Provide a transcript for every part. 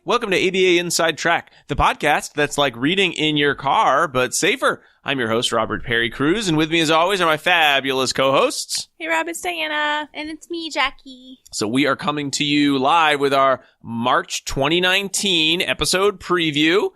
Welcome to ABA Inside Track, the podcast that's like reading in your car, but safer. I'm your host, Robert Perry Cruz, and with me as always are my fabulous co-hosts. Hey, Rob, it's Diana. And it's me, Jackie. So we are coming to you live with our March 2019 episode preview.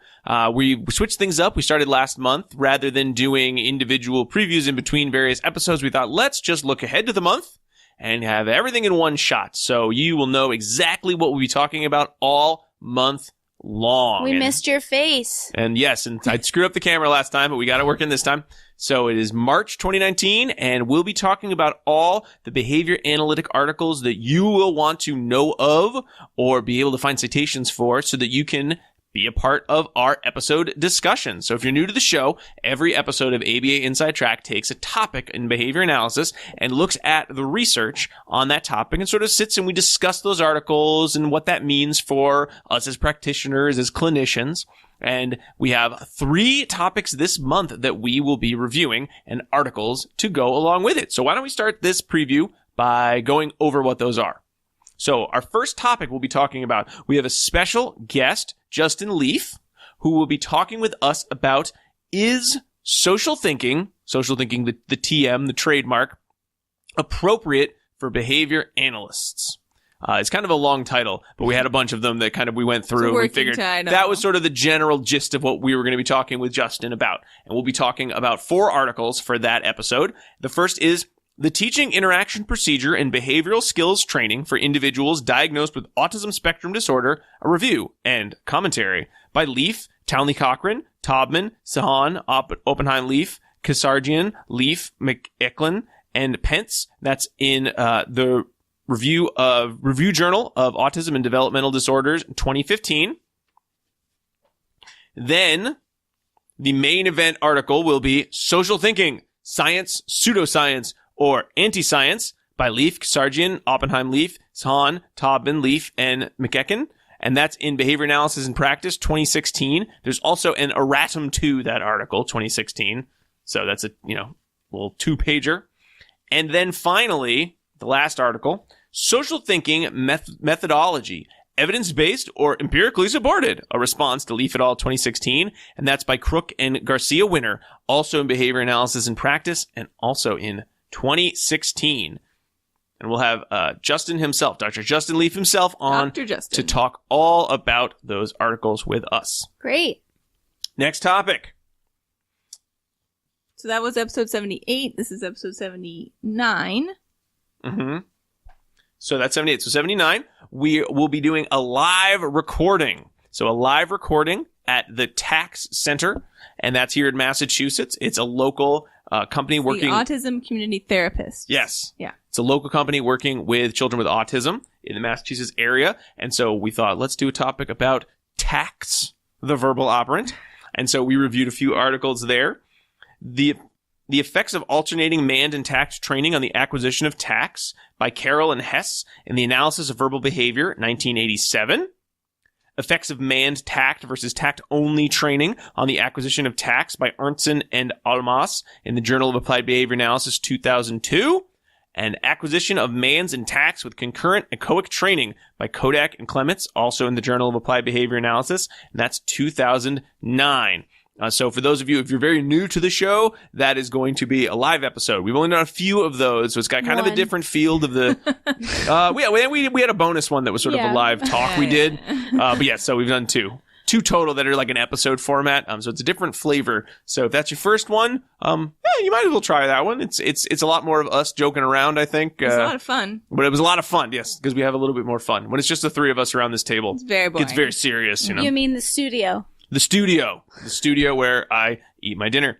We switched things up. We started last month. Rather than doing individual previews in between various episodes, we thought, let's just look ahead to the month and have everything in one shot. So you will know exactly what we'll be talking about all month long. We missed your face. And yes, and I screwed up the camera last time, but we got it working this time. So it is March 2019, and we'll be talking about all the behavior analytic articles that you will want to know of or be able to find citations for so that you can be a part of our episode discussion. So if you're new to the show, every episode of ABA Inside Track takes a topic in behavior analysis and looks at the research on that topic and sort of sits and we discuss those articles and what that means for us as practitioners, as clinicians. And we have 3 topics this month that we will be reviewing and articles to go along with it. So why don't we start this preview by going over what those are. So our first topic we'll be talking about, we have a special guest, Justin Leaf, who will be talking with us about is social thinking, the TM, the trademark, appropriate for behavior analysts. It's kind of a long title, but we had a bunch of them that kind of we went through. And we figured that was sort of the general gist of what we were going to be talking with Justin about. And we'll be talking about 4 articles for that episode. The first is the Teaching Interaction Procedure and Behavioral Skills Training for Individuals Diagnosed with Autism Spectrum Disorder, a review and commentary by Leaf, Townley-Cochran, Taubman, Cihon, Oppenheim-Leaf, Kassardjian, Leaf, McEachin, and Pentz. That's in the Review Journal of Autism and Developmental Disorders 2015. Then the main event article will be Social Thinking, Science, Pseudoscience, or Anti-Science by Leaf, Kassardjian, Oppenheim-Leaf, Cihon, Taubman, Leaf, and McEachin. And that's in Behavior Analysis and Practice 2016. There's also an erratum to that article, 2016. So that's a, little 2-pager. And then finally, the last article, Social Thinking Methodology, Evidence-Based or Empirically Supported, a response to Leaf et al. 2016. And that's by Crook and Garcia Winner, also in Behavior Analysis and Practice, and also in 2016. And we'll have Justin himself, Dr. Justin Leaf himself, on to talk all about those articles with us. Great. Next topic. So that was episode 78. This is episode 79. Mm-hmm. So that's 78. So 79, we will be doing a live recording. So a live recording at the Tax Center, and that's here in Massachusetts. It's a local company working... The Autism Community Therapist. Yes. Yeah. It's a local company working with children with autism in the Massachusetts area. And so we thought, let's do a topic about tax, the verbal operant. And so we reviewed a few articles there. The Effects of Alternating Manned and Tact Training on the Acquisition of Tax by Carroll and Hess in the Analysis of Verbal Behavior, 1987. Effects of Manned Tact versus Tact-Only Training on the Acquisition of Tax by Arntzen and Almas in the Journal of Applied Behavior Analysis, 2002. And Acquisition of Mands and Tacts with Concurrent Echoic Training by Kodak and Clements, also in the Journal of Applied Behavior Analysis, and that's 2009. So for those of you, if you're very new to the show, that is going to be a live episode. We've only done a few of those, so it's got kind of a different field of the... we had a bonus one that was sort of a live talk we did. But yeah, so we've done 2. 2 total that are like an episode format. So it's a different flavor. So if that's your first one, you might as well try that one. It's a lot more of us joking around, I think. It's a lot of fun. But it was a lot of fun, yes, because we have a little bit more fun. When it's just the 3 of us around this table, it's very boring. It's very serious, You mean the studio? The studio where I eat my dinner.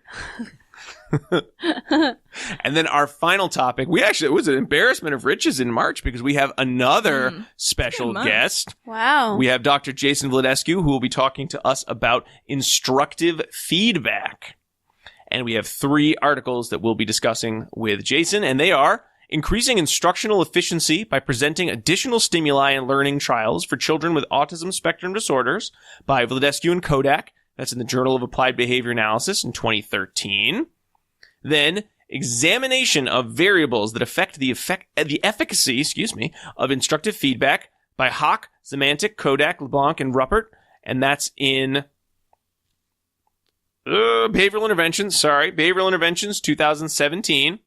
And then our final topic, it was an embarrassment of riches in March because we have another special guest. Wow. We have Dr. Jason Vladescu, who will be talking to us about instructive feedback. And we have 3 articles that we'll be discussing with Jason, and they are Increasing Instructional Efficiency by Presenting Additional Stimuli and Learning Trials for Children with Autism Spectrum Disorders by Vladescu and Kodak. That's in the Journal of Applied Behavior Analysis in 2013. Then, Examination of Variables that Affect the Efficacy, of Instructive Feedback by Hock, Semantic, Kodak, LeBlanc, and Ruppert. And that's in Behavioral Interventions, Behavioral Interventions 2017.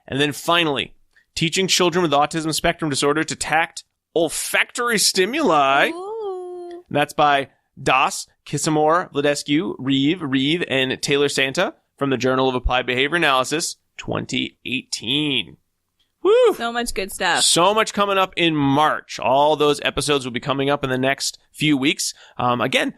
And then finally, Teaching Children with Autism Spectrum Disorder to Tact Olfactory Stimuli. Ooh. That's by Das, Kissamore, Vladescu, Reeve, and Taylor Santa from the Journal of Applied Behavior Analysis 2018. Woo! So much good stuff. So much coming up in March. All those episodes will be coming up in the next few weeks. Again,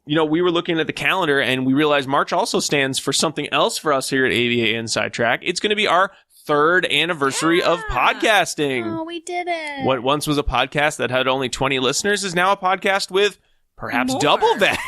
we were looking at the calendar and we realized March also stands for something else for us here at ABA Inside Track. It's going to be our 3rd anniversry of podcasting. Oh, we did it. What once was a podcast that had only 20 listeners is now a podcast with perhaps More. double that.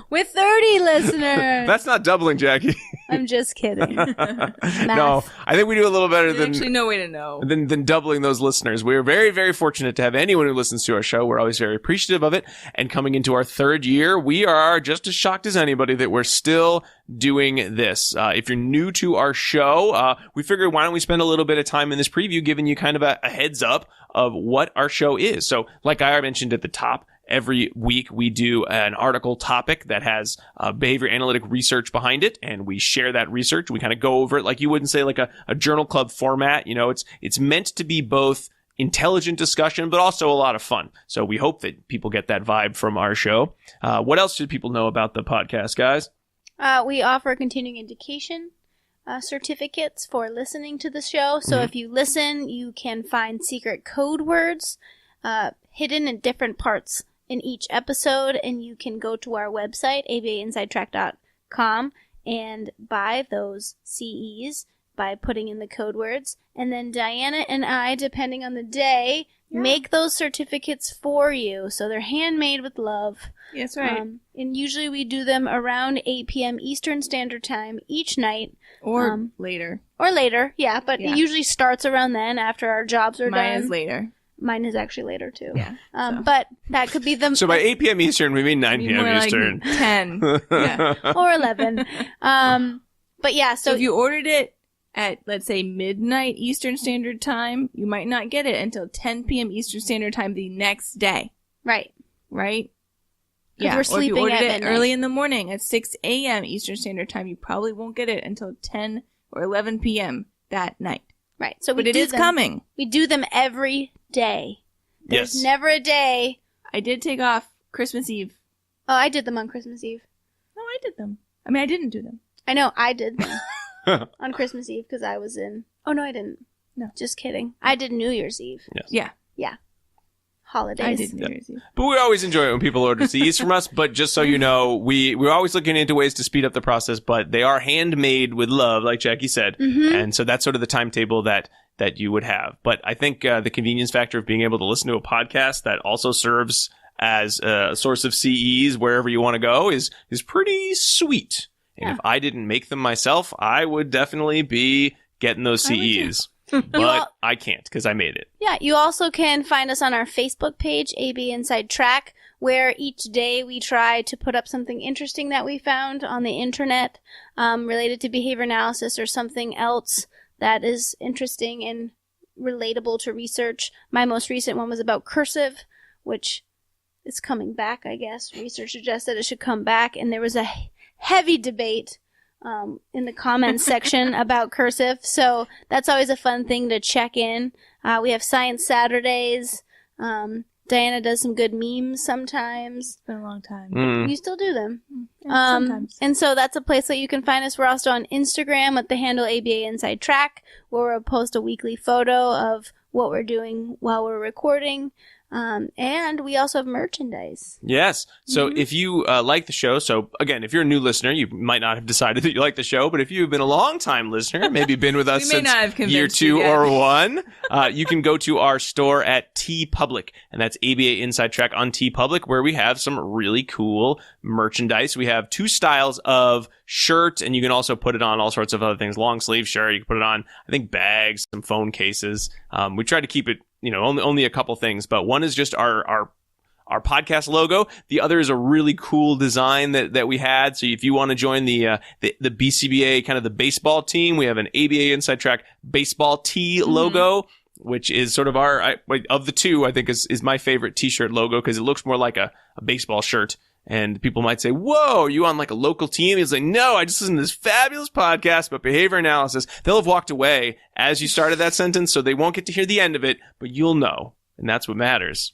With 30 listeners. That's not doubling, Jackie. I'm just kidding. No, I think we do a little better There's actually no way to know. than doubling those listeners. We're very, very fortunate to have anyone who listens to our show. We're always very appreciative of it. And coming into our 3rd year, we are just as shocked as anybody that we're still doing this. If you're new to our show, we figured why don't we spend a little bit of time in this preview giving you kind of a heads up of what our show is. So like I mentioned at the top, every week we do an article topic that has behavior analytic research behind it, and we share that research. We kind of go over it like you wouldn't say like a journal club format. It's meant to be both intelligent discussion, but also a lot of fun. So we hope that people get that vibe from our show. What else should people know about the podcast, guys? We offer continuing education certificates for listening to the show. So if you listen, you can find secret code words hidden in different parts in each episode, and you can go to our website, abainsidetrack.com, and buy those CEs by putting in the code words. And then Diana and I, depending on the day, make those certificates for you. So they're handmade with love. That's right. And usually we do them around 8 p.m. Eastern Standard Time each night. Or later. Or later, yeah. But it usually starts around then after our jobs are done. Mine is later. Mine is actually later, too. Yeah. But that could be the... So by 8 p.m. Eastern, we mean 9 p.m. Eastern. Like 10. Yeah. Or 11. But yeah, So if you ordered it at, let's say, midnight Eastern Standard Time, you might not get it until 10 p.m. Eastern Standard Time the next day. Right. Right? 'Cause we're Or if sleeping you ordered at it midnight. early in the morning at 6 a.m. Eastern Standard Time, you probably won't get it until 10 or 11 p.m. that night. Right. So But it is coming. We do them every day. There's Yes. never a day. I did take off Christmas Eve. Oh, I did them on Christmas Eve. No, I did them. I mean, I didn't do them. I know, I did them on Christmas Eve because I was in... Oh, no, I didn't. No. Just kidding. I did New Year's Eve. Yes. Yeah. Holidays. I did New Year's Eve. But we always enjoy it when people order CEs from us. But just so you know, we're always looking into ways to speed up the process, but they are handmade with love, like Jackie said. And so that's sort of the timetable that you would have. But I think the convenience factor of being able to listen to a podcast that also serves as a source of CEs wherever you want to go is pretty sweet. And if I didn't make them myself, I would definitely be getting those CEs. But I can't because I made it. Yeah, you also can find us on our Facebook page, AB Inside Track, where each day we try to put up something interesting that we found on the internet related to behavior analysis or something else that is interesting and relatable to research. My most recent one was about cursive, which is coming back, I guess. Research suggested it should come back, and there was a heavy debate in the comments section about cursive. So that's always a fun thing to check in. We have Science Saturdays. Diana does some good memes sometimes. It's been a long time. You still do them. Sometimes. And so that's a place that you can find us. We're also on Instagram with the handle ABA Inside Track, where we'll post a weekly photo of what we're doing while we're recording. And we also have merchandise. Yes. So if you like the show, so again, if you're a new listener, you might not have decided that you like the show, but if you've been a long-time listener, maybe been with us We may since not have convinced year 2 you yet. or 1, you can go to our store at TeePublic, and that's ABA Inside Track on TeePublic, where we have some really cool merchandise. We have 2 styles of shirt, and you can also put it on all sorts of other things. Long sleeve shirt, you can put it on, I think, bags, some phone cases. We try to keep it, only a couple things, but one is just our podcast logo. The other is a really cool design that we had. So if you want to join the BCBA, kind of the baseball team, we have an ABA Inside Track baseball tee logo. which is sort of of the two, I think is my favorite t-shirt logo because it looks more like a baseball shirt. And people might say, whoa, are you on like a local team? He's like, no, I just listened to this fabulous podcast about behavior analysis. They'll have walked away as you started that sentence, so they won't get to hear the end of it, but you'll know. And that's what matters.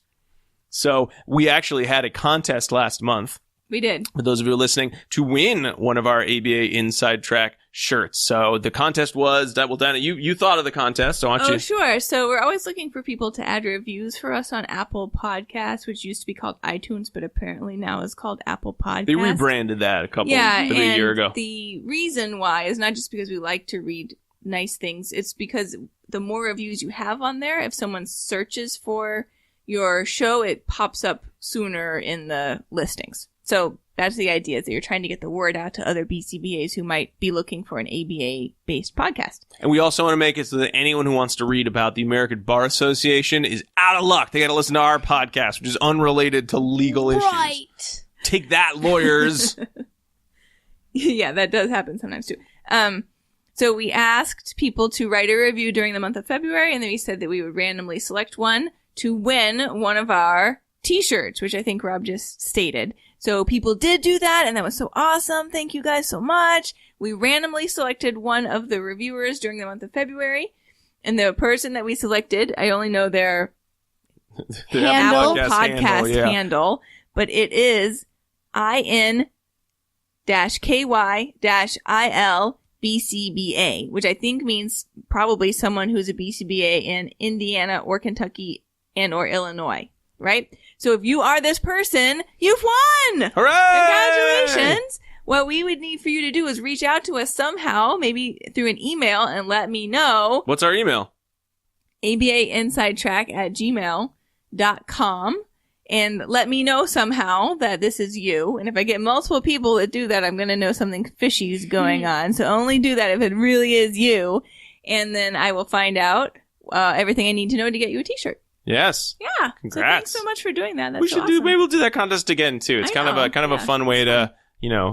So we actually had a contest last month. We did. For those of you listening, to win one of our ABA Inside Track shirts. So the contest was, well, Dana, you thought of the contest, so why don't you? Oh, sure. So we're always looking for people to add reviews for us on Apple Podcasts, which used to be called iTunes, but apparently now is called Apple Podcasts. They rebranded that a year ago. The reason why is not just because we like to read nice things. It's because the more reviews you have on there, if someone searches for your show, it pops up sooner in the listings. So that's the idea, is that you're trying to get the word out to other BCBAs who might be looking for an ABA-based podcast. And we also want to make it so that anyone who wants to read about the American Bar Association is out of luck. They got to listen to our podcast, which is unrelated to legal issues. Right. Take that, lawyers. Yeah, that does happen sometimes too. So we asked people to write a review during the month of February, and then we said that we would randomly select one to win one of our t-shirts, which I think Rob just stated. So people did do that, and that was so awesome. Thank you guys so much. We randomly selected one of the reviewers during the month of February, and the person that we selected, I only know their podcast handle, but it is IN-KY-IL-BCBA, which I think means probably someone who's a BCBA in Indiana or Kentucky and or Illinois, right? So if you are this person, you've won! Hooray! Congratulations! What we would need for you to do is reach out to us somehow, maybe through an email, and let me know. What's our email? abainsidetrack@gmail.com, and let me know somehow that this is you. And if I get multiple people that do that, I'm going to know something fishy is going on. So only do that if it really is you. And then I will find out everything I need to know to get you a t-shirt. Yes. Yeah. Congrats. So thanks so much for doing that. That's we should awesome. Maybe we'll do that contest again too. It's kind of a fun way to,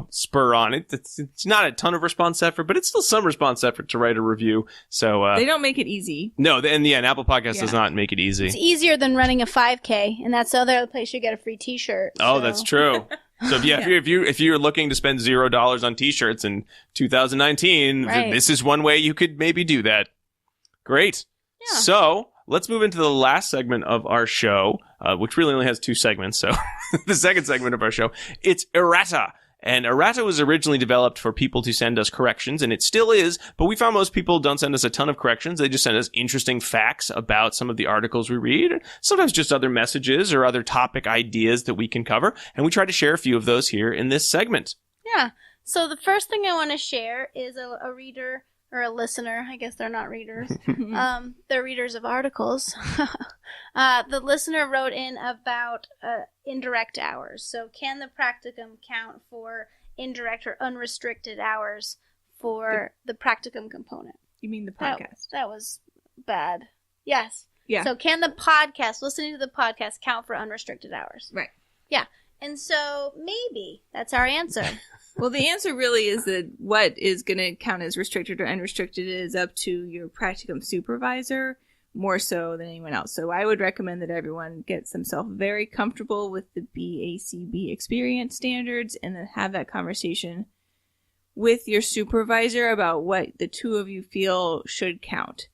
spur on it. It's not a ton of response effort, but it's still some response effort to write a review. So they don't make it easy. No, in the end, Apple Podcast does not make it easy. It's easier than running a 5K, and that's the other place you get a free t-shirt. Oh, that's true. So if you're looking to spend $0 on t-shirts in 2019, this is one way you could maybe do that. Great. Yeah. So let's move into the last segment of our show, which really only has two segments. So the second segment of our show, it's errata. And errata was originally developed for people to send us corrections, and it still is, but we found most people don't send us a ton of corrections. They just send us interesting facts about some of the articles we read, sometimes just other messages or other topic ideas that we can cover, and we try to share a few of those here in this segment. Yeah. So the first thing I want to share is a reader or a listener. I guess they're not readers. They're readers of articles. The listener wrote in about indirect hours. So can the practicum count for indirect or unrestricted hours for the practicum component? You mean the podcast? That was bad. Yes. Yeah. So can the podcast, listening to the podcast, count for unrestricted hours? Right. Yeah. And so maybe that's our answer. Well, the answer really is that what is going to count as restricted or unrestricted is up to your practicum supervisor more so than anyone else. So I would recommend that everyone gets themselves very comfortable with the BACB experience standards and then have that conversation with your supervisor about what the two of you feel should count.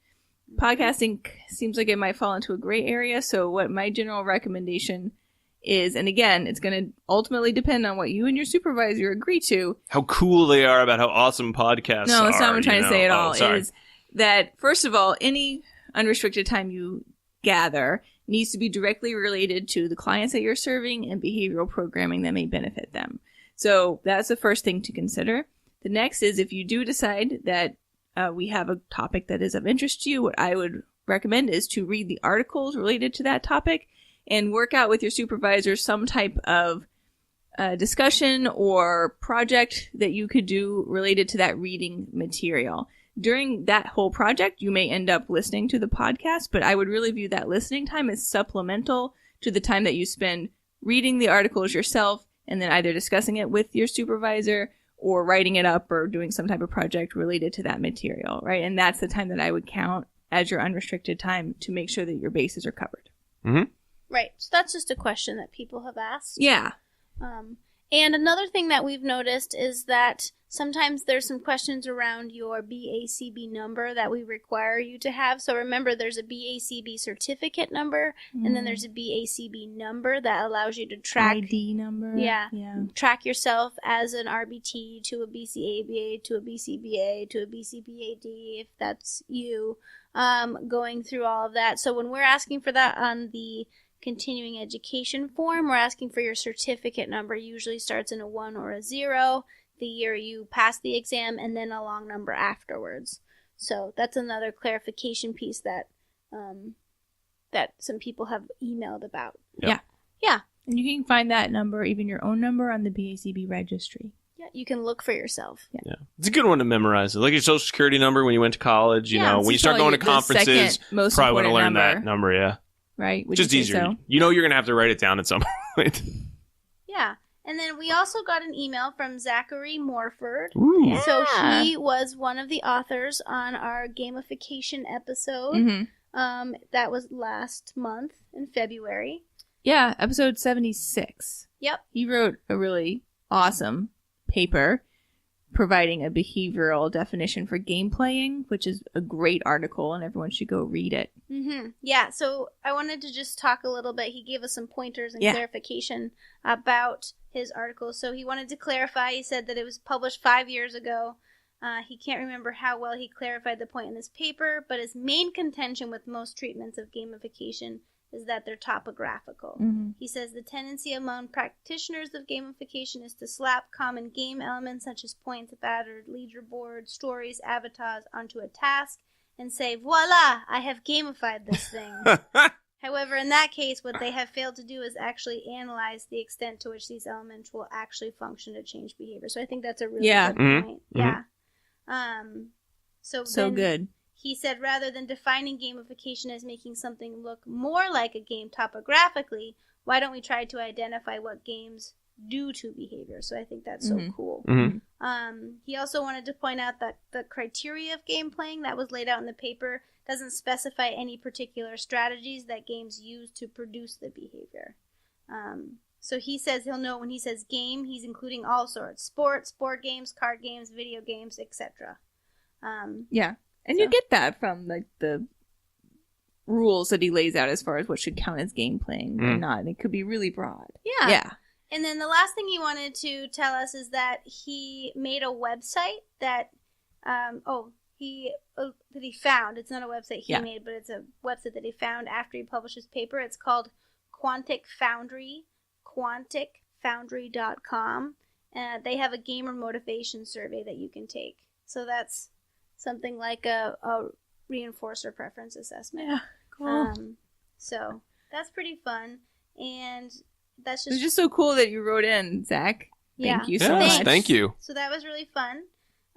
Podcasting seems like it might fall into a gray area, so what my general recommendation is, and again, it's going to ultimately depend on what you and your supervisor agree to. How cool they are about how awesome podcasts are. No, that's not what I'm trying to say at all. Is that, first of all, any unrestricted time you gather needs to be directly related to the clients that you're serving and behavioral programming that may benefit them. So that's the first thing to consider. The next is if you do decide that we have a topic that is of interest to you, what I would recommend is to read the articles related to that topic and work out with your supervisor some type of discussion or project that you could do related to that reading material. During that whole project, you may end up listening to the podcast, but I would really view that listening time as supplemental to the time that you spend reading the articles yourself and then either discussing it with your supervisor or writing it up or doing some type of project related to that material, right? And that's the time that I would count as your unrestricted time to make sure that your bases are covered. Mm-hmm. Right. So that's just a question that people have asked. Yeah. And another thing that we've noticed is that sometimes there's some questions around your BACB number that we require you to have. So remember, there's a BACB certificate number, and then there's a BACB number that allows you to track... ID number. Yeah. Track yourself as an RBT to a BCABA, to a BCBA, to a BCBAD, if that's you, going through all of that. So when we're asking for that on the continuing education form, we're asking for your certificate number. Usually starts in a 1 or a 0 the year you pass the exam, and then a long number afterwards. So that's another clarification piece that that some people have emailed about. Yeah. And you can find that number, even your own number, on the BACB registry. Yeah, you can look for yourself. Yeah. It's a good one to memorize. Like your social security number when you went to college, you know, when you start going to conferences, probably want to learn that number, yeah. Right? Just easier. So? You know you're going to have to write it down at some point. Yeah. And then we also got an email from Zachary Morford. Ooh. Yeah. So he was one of the authors on our gamification episode. Mm-hmm. That was last month in February. Yeah, episode 76. Yep. He wrote a really awesome paper providing a behavioral definition for game playing, which is a great article, and everyone should go read it. Mm-hmm. Yeah, so I wanted to just talk a little bit. He gave us some pointers and clarification about his article. So he wanted to clarify. He said that it was published 5 years ago. He can't remember how well he clarified the point in this paper, but his main contention with most treatments of gamification is that they're topographical. Mm-hmm. He says the tendency among practitioners of gamification is to slap common game elements such as points, battered, leaderboard, stories, avatars onto a task and say, voila, I have gamified this thing. However, in that case, what they have failed to do is actually analyze the extent to which these elements will actually function to change behavior. So I think that's a really good point. Mm-hmm. Yeah. So good. He said rather than defining gamification as making something look more like a game topographically, why don't we try to identify what games do to behavior? So I think that's so cool. Mm-hmm. He also wanted to point out that the criteria of game playing that was laid out in the paper doesn't specify any particular strategies that games use to produce the behavior. So he says he'll know when he says game, he's including all sorts: sports, board games, card games, video games, etc. Yeah. And you get that from the rules that he lays out as far as what should count as game playing or not. And it could be really broad. Yeah. And then the last thing he wanted to tell us is that he made a website that, he found. It's not a website he made, but it's a website that he found after he published his paper. It's called Quantic Foundry, quanticfoundry.com. They have a gamer motivation survey that you can take. So that's something like a reinforcer preference assessment. Yeah, cool. So that's pretty fun, and that's It's just so cool that you wrote in, Zach. Thank you so much. Thank you. So that was really fun.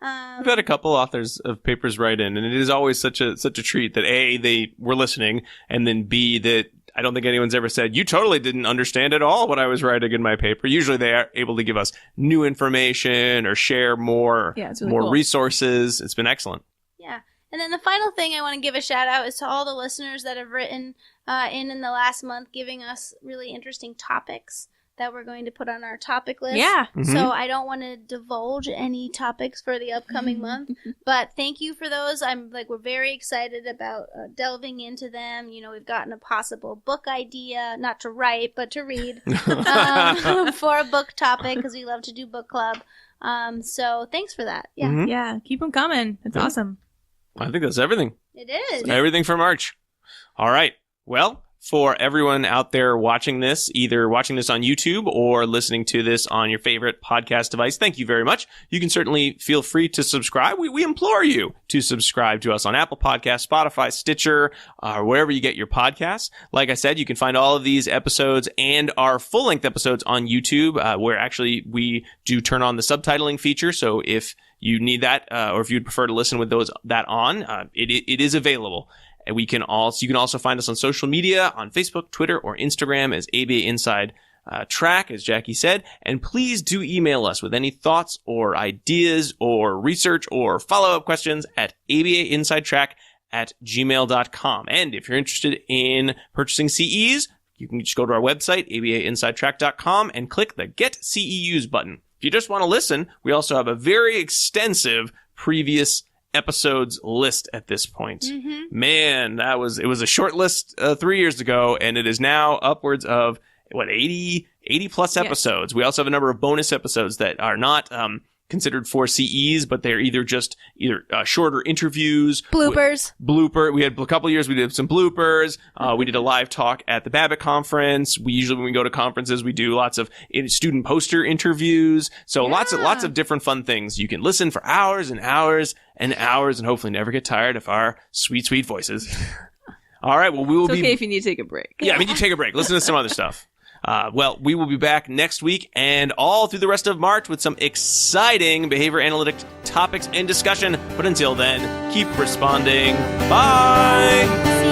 We've had a couple authors of papers write in, and it is always such a treat that A, they were listening, and then B, that I don't think anyone's ever said, you totally didn't understand at all what I was writing in my paper. Usually they are able to give us new information or share more, really more cool. resources. It's been excellent. Yeah. And then the final thing I want to give a shout out is to all the listeners that have written in the last month, giving us really interesting topics that we're going to put on our topic list. Yeah. Mm-hmm. So I don't want to divulge any topics for the upcoming month, but thank you for those. We're very excited about delving into them. You know, we've gotten a possible book idea, not to write, but to read, for a book topic, because we love to do book club. So thanks for that. Yeah. Mm-hmm. Yeah. Keep them coming. It's awesome. I think that's everything. It is. Everything for March. All right. Well, for everyone out there watching this, either watching this on YouTube or listening to this on your favorite podcast device, thank you very much. You can certainly feel free to subscribe. We implore you to subscribe to us on Apple Podcasts, Spotify, Stitcher, or wherever you get your podcasts. Like I said, you can find all of these episodes and our full-length episodes on YouTube, where actually we do turn on the subtitling feature. So if you need that, or if you'd prefer to listen with that on, it is available. And you can also find us on social media, on Facebook, Twitter, or Instagram as ABA Inside Track, as Jackie said. And please do email us with any thoughts or ideas or research or follow-up questions at abainsidetrack@gmail.com. aba-insidetrack@gmail.com. And if you're interested in purchasing CEs, you can just go to our website, aba-insidetrack.com, and click the Get CEUs button. If you just want to listen, we also have a very extensive previous episodes list at this point. Mm-hmm. Man, it was a short list 3 years ago, and it is now upwards of 80 plus episodes. Yes. We also have a number of bonus episodes that are not considered for CEs, but they're either shorter interviews, bloopers. We had a couple of years we did some bloopers. We did a live talk at the Babbitt conference. We usually, when we go to conferences, we do lots of student poster interviews. So lots of different fun things. You can listen for hours and hours and hours, and hopefully never get tired of our sweet voices. All right. Well, we will be okay if you need to take a break. Yeah, I mean, you take a break. Listen to some other stuff. Well, we will be back next week and all through the rest of March with some exciting behavior analytic topics and discussion. But until then, keep responding. Bye!